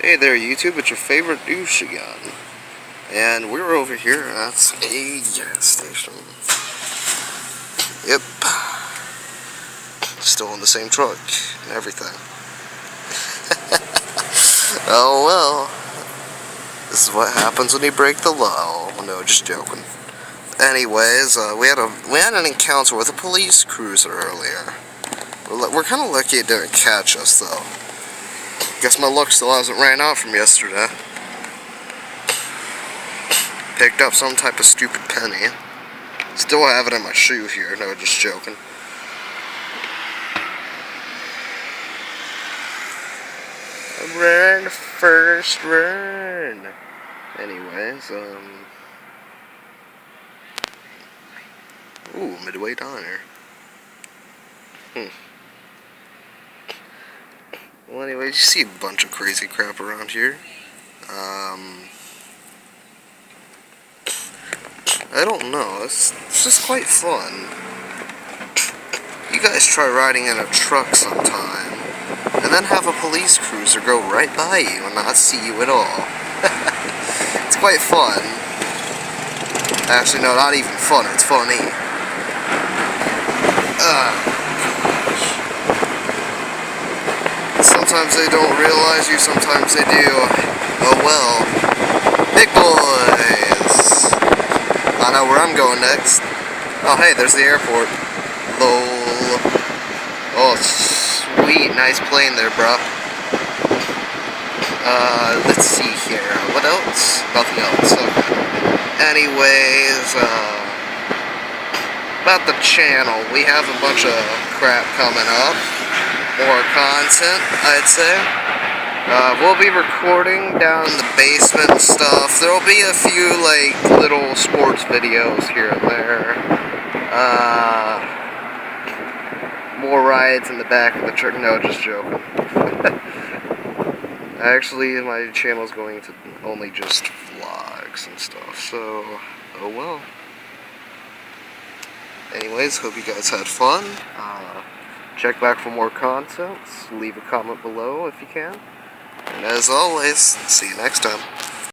Hey there YouTube, it's your favorite douche again. And we're over here at a gas station. Yep. Still in the same truck and everything. Oh well. This is what happens when you break the law. Oh, no, just joking. Anyways, we had an encounter with a police cruiser earlier. We're kind of lucky it didn't catch us though. Guess my luck still hasn't ran out from yesterday. Picked up some type of stupid penny. Still have it in my shoe here. No, just joking. Run, first run. Anyways, ooh, Midway Diner. Well, anyways, you see a bunch of crazy crap around here. I don't know, it's just quite fun. You guys try riding in a truck sometime, and then have a police cruiser go right by you and not see you at all. It's quite fun. Actually, no, not even fun, it's funny. Sometimes they don't realize you, sometimes they do. Oh well. Big boys! I know where I'm going next. Oh hey, there's the airport. Lol. Oh sweet, nice plane there, bro. Let's see here. What else? Nothing else. Okay. Anyways, about the channel, we have a bunch of crap coming up. More content, I'd say. We'll be recording down in the basement and stuff. There'll be a few, like, little sports videos here and there. More rides in the back of the truck. No, just joking. Actually, my channel's going to only just vlogs and stuff, so, oh well. Anyways, hope you guys had fun. Check back for more content. Leave a comment below if you can. And as always, see you next time.